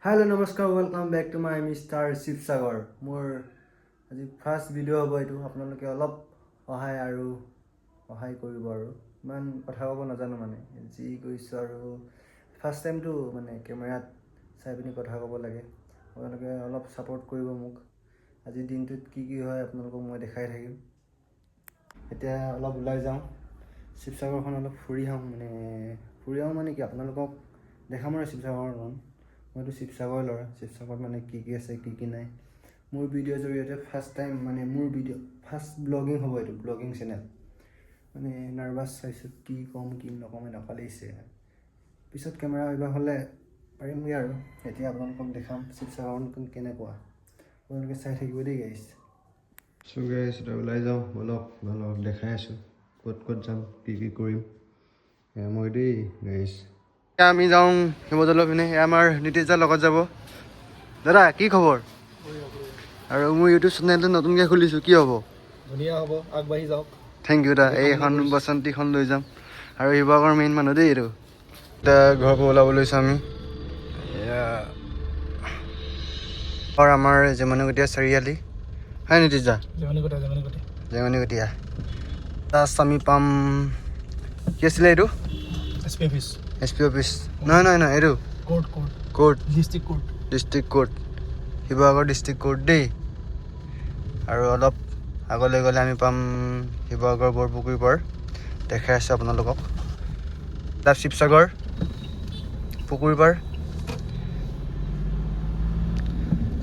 Hello, Namaskar. Welcome back to my Mr. Shivsagar. মোৰ আজি first video' হ'ব এইটো আপোনালোকে অলপ সহায় কৰিব আৰু ইমান কথা ক'ব নাজানো মানে যি কৈছোঁ আৰু ফাৰ্ষ্ট টাইমটো মানে কেমেৰাত চাই পিনি কথা ক'ব লাগে আপোনালোকে অলপ ছাপোৰ্ট কৰিব মোক আজি দিনটোত কি হয় আপোনালোকক মই দেখাই থাকিম এতিয়া অলপ ওলাই যাওঁ শিৱসাগৰখন অলপ ফুৰি আহোঁ মানে কি আপোনালোকক দেখাম আৰু শিৱসাগৰখন মইতো শিৱসাগৰ ল'ৰা শিৱসাগৰত মানে কি আছে কি নাই মোৰ ভিডিঅ'ৰ জৰিয়তে ফাৰ্ষ্ট টাইম মানে মোৰ ফাৰ্ষ্ট ব্লগিং হ'ব এইটো ব্লগিং চেনেল মানে নাৰ্ভাছ চাইছোঁ কি ক'ম কি নক'ম এনেকুৱা লাগিছে পিছত কেমেৰা অভ্যাস হ'লে পাৰিমগৈ আৰু এতিয়া আপোনালোকক দেখাম শিৱসাগৰখন কেনেকুৱা আপোনালোকে চাই থাকিব দেই গাইছ চ' গাইছ এতিয়া ওলাই যাওঁ ব'লক দেখাই আছোঁ ক'ত যাম কি কৰিম মই দেই গাইছ আমি যাওঁ শিৱদৌলৰ পিনে আমাৰ নীতিশ দাৰ লগত যাব দাদা কি খবৰ আৰু মোৰ ইউটিউব চেনেলটো নতুনকৈ খুলিছোঁ কি হ'ব ধুনীয়া হ'ব আগবাঢ়ি যাওক থেংক ইউ দা এইখন বসন্তীখন লৈ যাম আৰু শিৱসাগৰৰ মেইন মানুহ দেই এইটো এতিয়া ঘৰৰ পৰা ওলাব লৈছোঁ আমি আমাৰ জেমনিকটীয়া চাৰিআলি হয় নীতিশ দা জেমনিকটীয়া লাষ্ট আমি পাম কি আছিলে এইটো SP অফিচ নহয় এইটো court district court Sivasagar district court দেই আৰু অলপ আগলৈ গ'লে আমি পাম শিৱসাগৰ বৰপুখুৰী পাৰ দেখাই আছোঁ আপোনালোকক তাত শিৱসাগৰ পুখুৰী পাৰ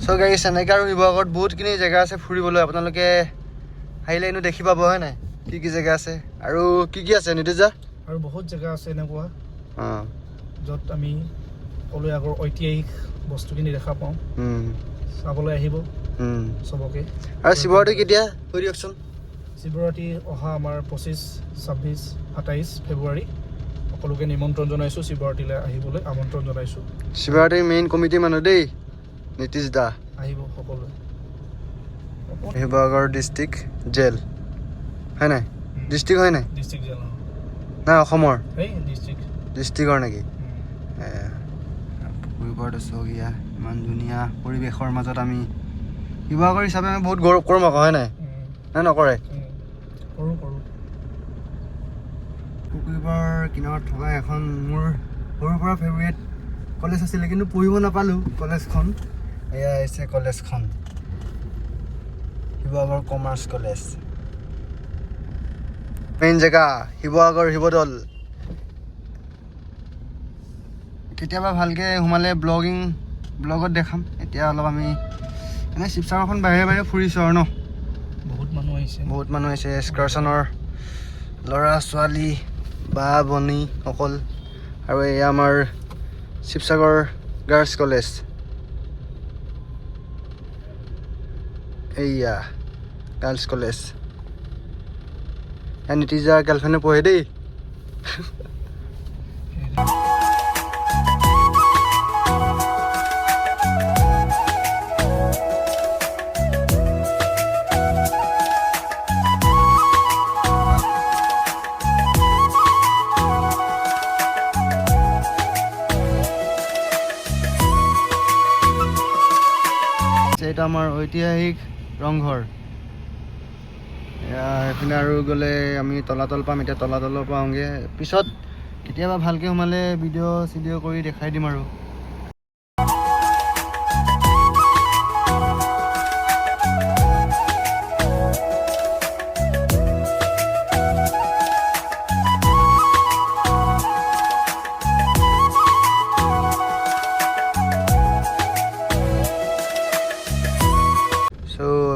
চ' গাইছ এনেকৈ আৰু শিৱসাগৰত বহুতখিনি জেগা আছে ফুৰিবলৈ আপোনালোকে আহিলে এনেও দেখি পাব হয় নাই কি জেগা আছে আৰু কি আছে নীতিশ দা আৰু বহুত জেগা আছে এনেকুৱা অঁ য'ত আমি সকলোৱে আগৰ ঐতিহাসিক বস্তুখিনি দেখা পাওঁ চাবলৈ আহিব চবকে আৰু শিৱৰাত্ৰি কেতিয়া কৈ দিয়কচোন শিৱৰাত্ৰি অহা আমাৰ 25, 26, 27 ফেব্ৰুৱাৰী সকলোকে নিমন্ত্ৰণ জনাইছোঁ শিৱৰাত্ৰিলৈ আহিবলৈ আমন্ত্ৰণ জনাইছোঁ শিৱৰাত্ৰিৰ মেইন কমিটি মানুহ দেই নীতিশ দা আহিব সকলোৱে শিৱসাগৰ ডিষ্ট্ৰিক্ট জেল হয় নাই ডিষ্ট্ৰিক্ট হয় নাই ডিষ্ট্ৰিক্ট জেল নাই অসমৰ এই ডিষ্ট্ৰিক্টৰ নেকি পুখুৰী পাৰত চহীয়া ইমান ধুনীয়া পৰিৱেশৰ মাজত আমি শিৱসাগৰ হিচাপে আমি বহুত গৌৰৱ কৰোঁ আকৌ হয় নাই নকৰে পুখুৰী পাৰৰ কিনাৰত থকা এখন মোৰ সৰুৰ পৰা ফেভৰেট কলেজ আছিলে কিন্তু পঢ়িব নাপালোঁ কলেজখন এয়া হৈছে কলেজখন শিৱসাগৰ কমাৰ্চ কলেজ মেইন জেগা শিৱসাগৰ শিৱদৌল কেতিয়াবা ভালকৈ সোমালে ব্লগত দেখাম এতিয়া অলপ আমি এনেই শিৱসাগৰখন বাহিৰে ফুৰিছোঁ আৰু ন বহুত মানুহ আহিছে এক্সকাৰ্ছনৰ ল'ৰা ছোৱালী বা ভনী সকল আৰু এয়া আমাৰ শিৱসাগৰ গাৰ্লছ কলেজ এইয়া গাৰ্লছ কলেজ নীতিশ দাৰ গাৰ্লফ্ৰেণ্ডে পঢ়ে দেই এইটো আমাৰ ঐতিহাসিক ৰংঘৰ এইপিনে আৰু গ'লে আমি তলাতল পাম এতিয়া তলাতলৰ পৰা আহোঁগৈ পিছত কেতিয়াবা ভালকৈ সোমালে ভিডিঅ' কৰি দেখাই দিম আৰু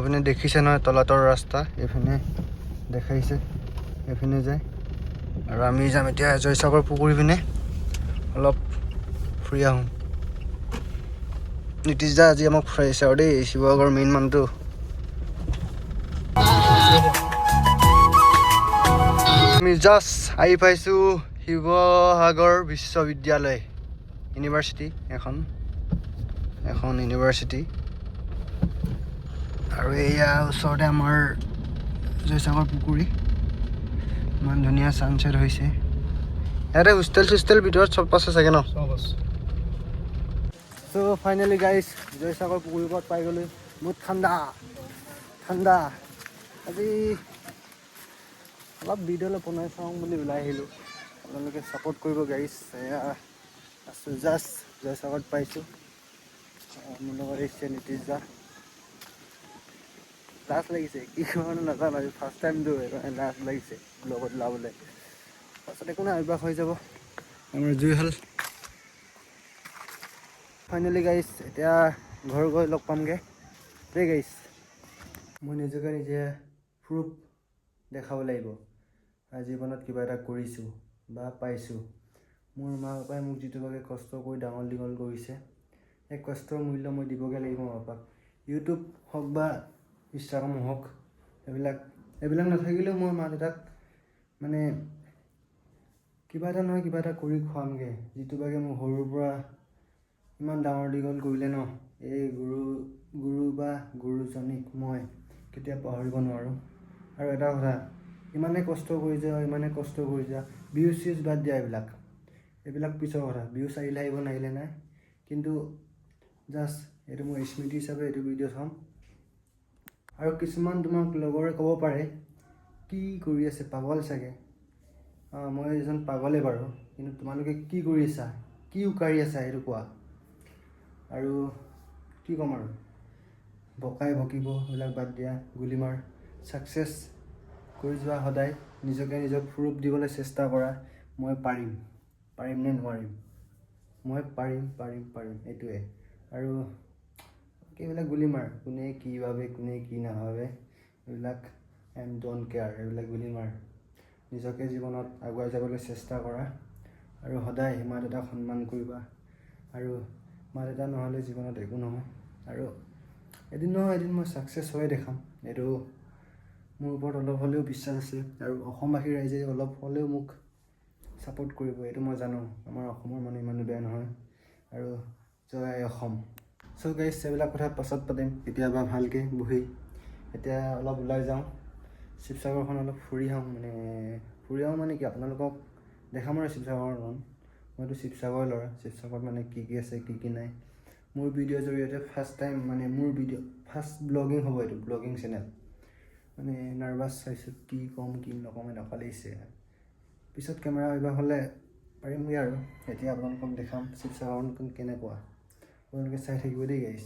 এইপিনে দেখিছে নহয় তলাতল ৰাস্তা এইপিনে দেখাইছে এইপিনে যায় আৰু আমি যাম এতিয়া জয়সাগৰ পুখুৰী পিনে অলপ ফুৰি আহোঁ নীতিশ দা আজি আমাক ফুৰাইছে আৰু দেই শিৱসাগৰ মেইন মানুহটো আমি জাষ্ট আহি পাইছোঁ শিৱসাগৰ বিশ্ববিদ্যালয় ইউনিভাৰ্চিটি এখন ইউনিভাৰ্চিটি আৰু এয়া ওচৰতে আমাৰ জয়সাগৰ পুখুৰী ইমান ধুনীয়া ছানছেট হৈছে ইয়াতে হোষ্টেল ভিতৰত চব আছে চাগে ন চব আছে চ' ফাইনেলি গাইজ জয়সাগৰ পুখুৰীৰ ওপৰত পাই গ'লোঁ। বহুত ঠাণ্ডা ঠাণ্ডা। আজি অলপ ভিডিঅ' অলপ বনাই চাওঁ বুলি ওলাই আহিলোঁ। আপোনালোকে ছাপোৰ্ট কৰিব গাইজ। এয়া আছোঁ জাষ্ট জয়সাগৰত পাইছোঁ। মোৰ লগত এছিয়া নীতিশ দা। লাজ লাগিছে কি কাৰণে নাজানো, আজি ফাৰ্ষ্ট টাইমটো সেইকাৰণে লাজ লাগিছে লগত ওলাবলৈ। পাছত একো নাই, অভ্যাস হৈ যাব। আমাৰ জুই হ'ল ফাইনেলি গাইজ। এতিয়া ঘৰ গৈ লগ পামগৈ দেই গাইজ। মই নিজকে নিজে প্ৰুফ দেখাব লাগিব। জীৱনত কিবা এটা কৰিছোঁ বা পাইছোঁ। মোৰ মা পাপাই মোক যিটো ভাগে কষ্ট কৰি ডাঙৰ দীঘল কৰিছে, সেই কষ্টৰ মূল্য মই দিবগৈ লাগিব মা পাপাক। ইউটিউব হওক বা ইনষ্টাগ্ৰাম হওক, এইবিলাক নাথাকিলেও মই মা দেউতাক মানে কিবা এটা নহয় কিবা এটা কৰি খুৱামগৈ। যিটো ভাগে মোৰ সৰুৰ পৰা ইমান ডাঙৰ দীঘল কৰিলে ন, এই গুৰু বা গুৰুজনীক মই কেতিয়া পাহৰিব নোৱাৰোঁ। আৰু এটা কথা, ইমানেই কষ্ট কৰি যা ভিউজ চিউজ বাদ দিয়া, এইবিলাক পিছৰ কথা। ভিউজ আহিলে আহিব, নাহিলে নাই। কিন্তু জাষ্ট এইটো মোৰ স্মৃতি হিচাপে এইটো ভিডিঅ' চাম। আৰু কিছুমান তোমাক লগৰে ক'ব পাৰে কি কৰি আছে, পাগল চাগে। মই এজন পাগলেই বাৰু, কিন্তু তোমালোকে কি কৰি আছা, কি উকাৰি আছা সেইটো কোৱা। আৰু কি ক'ম আৰু, বকাই বকিব এইবিলাক বাদ দিয়া, গুলিমাৰ ছাকচেছ কৰি যোৱা। সদায় নিজকে নিজক প্ৰুফ দিবলৈ চেষ্টা কৰা। মই পাৰিম নে নোৱাৰিম, মই পাৰিম এইটোৱে। আৰু এইবিলাক গুলিমাৰ, কোনে কি ভাবে কোনে কি নাভাবে, এইবিলাক ডণ্ট কেয়াৰ। এইবিলাক গুলিমাৰ। নিজকে জীৱনত আগুৱাই যাবলৈ চেষ্টা কৰা। আৰু সদায় মা দেউতাক সন্মান কৰিবা। আৰু মা দেউতা নহ'লে জীৱনত একো নহয়। আৰু এদিন নহয় এদিন মই ছাকচেছ হৈয়ে দেখাম। এইটো মোৰ ওপৰত অলপ হ'লেও বিশ্বাস আছে। আৰু অসমবাসী ৰাইজে অলপ হ'লেও মোক ছাপোৰ্ট কৰিব, এইটো মই জানো। আমাৰ অসমৰ মানুহ ইমানো বেয়া নহয়। আৰু জয় অসম। চ' গাইজ, এইবিলাক কথা পাছত পাতিম কেতিয়াবা ভালকৈ বহি। এতিয়া অলপ ওলাই যাওঁ, শিৱসাগৰখন অলপ ফুৰি আহোঁ। মানে কি আপোনালোকক দেখাম আৰু শিৱসাগৰখন। মইতো শিৱসাগৰৰ ল'ৰা। শিৱসাগৰত মানে কি আছে কি নাই মোৰ ভিডিঅ'ৰ জৰিয়তে ফাৰ্ষ্ট টাইম ফাৰ্ষ্ট ব্লগিং হ'ব এইটো, ব্লগিং চেনেল। মানে নাৰ্ভাছ চাইছোঁ, কি ক'ম কি নক'ম এনেকুৱা লাগিছে। পিছত কেমেৰা অভ্যাস হ'লে পাৰিমগৈ আৰু। এতিয়া আপোনালোকক দেখাম শিৱসাগৰখন কেনেকুৱা। আপোনালোকে চাই থাকিব দেই গাইজ।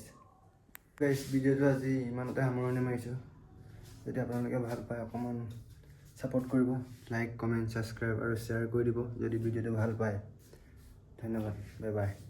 ভিডিঅ'টো আজি ইমানতে সামৰণি মাৰিছোঁ। যদি আপোনালোকে ভাল পায় অকণমান ছাপোৰ্ট কৰিব, লাইক কমেণ্ট ছাবস্ক্ৰাইব আৰু শ্বেয়াৰ কৰি দিব যদি ভিডিঅ'টো ভাল পায়। ধন্যবাদ, বাই বাই।